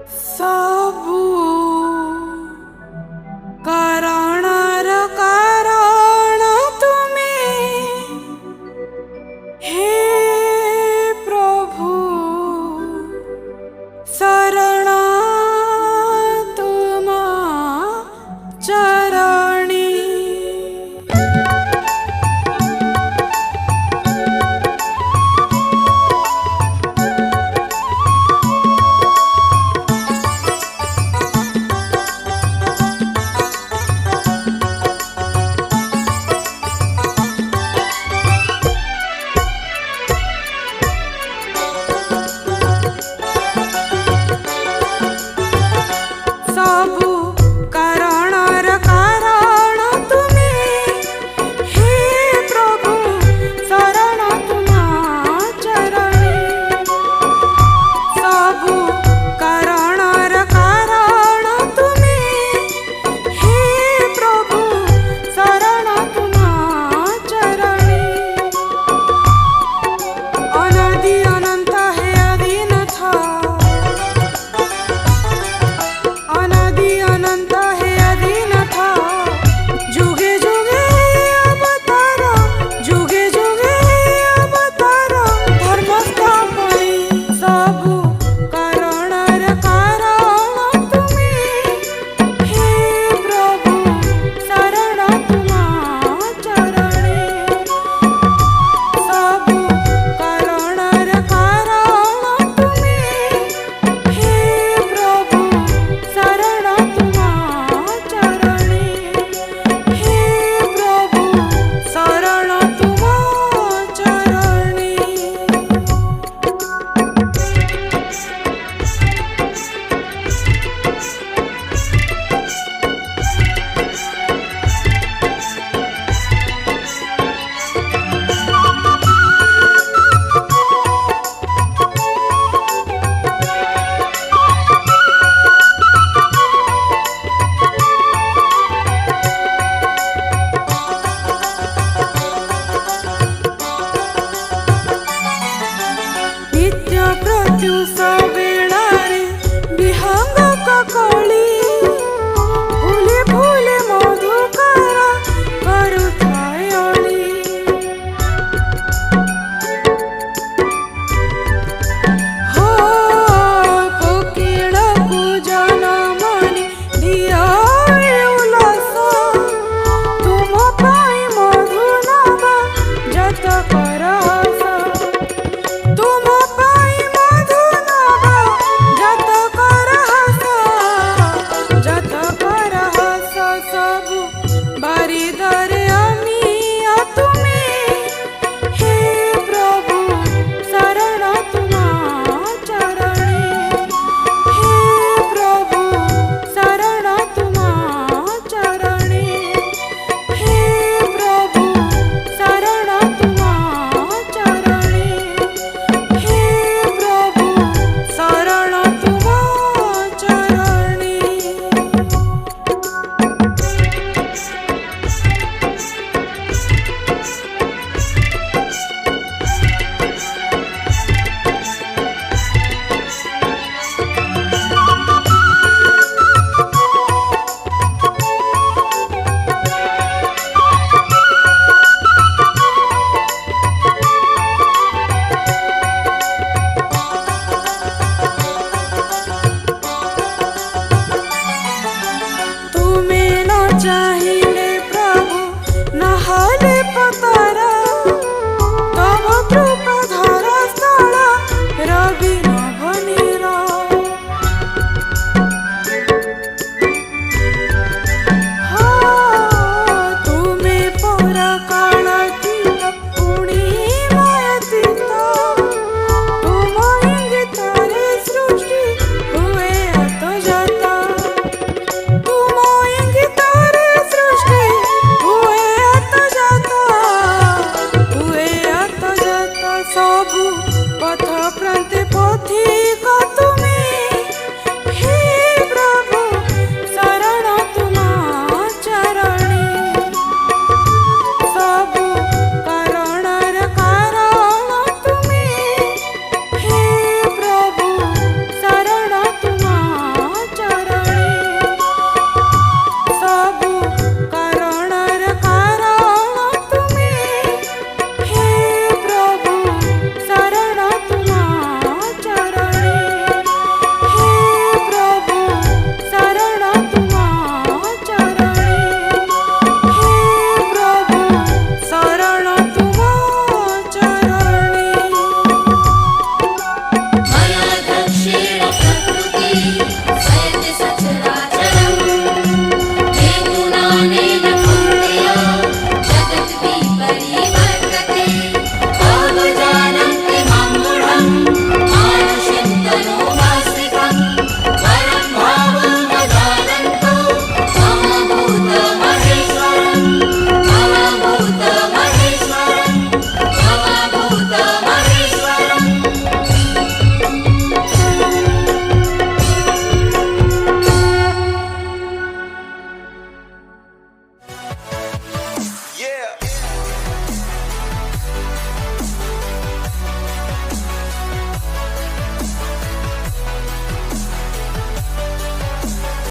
सबु कारणर कारण तुमे हे प्रभु शरण तुम चरणी। सबु कारणर कारण तुमे हे प्रभु शरण तुम चरणी। सबु कारणर कारण तुमे हे प्रभु शरण तुम चरणी। अनादि अनंत है अधीनथ, अनादि अनंत है अधीनथ, जुगे जुगे अवतार, जुगे जुगे अवतार धर्म स्थापनी। सबु कारणर कारण तुमे हे प्रभु शरण तुम चरणी। सबु कारणर कारण तुमे हे प्रभु शरण तुम चरणी। हे प्रभु शरण तुम चरणी। नित्य प्रत्युष वेळारे विहंग ककळी, फुले फुले मधुकर करुଥାଏ अळी। हो कोकिळକୁ जनमଣି दिଅ उल्लास, तुम ପାଇଁ मधु नवा जतकर हस। तुम पाई मधु नवा जतकर हस, जतकर हस। सबु बारिदरे अनिया तुमे हे प्रभु शरण तुम चरणी। हे प्रभु शरण तुम चरणी। हे प्रभु शरण तुम चरणी। हे प्रभु शरण तुम चरणी। तुमे न चाहिए प्रभु नहले पतार, तब कृपा धरा स्थल रवि नभनीर। तुमे पर कालातीत पुणी मायातीत, तुम इंगितारे सृष्टि हुए अतजाता। तुम इंगितारे सृष्टि हुए अतजाता, हुए अतजाता। सबु पथ प्रान्ते पथिक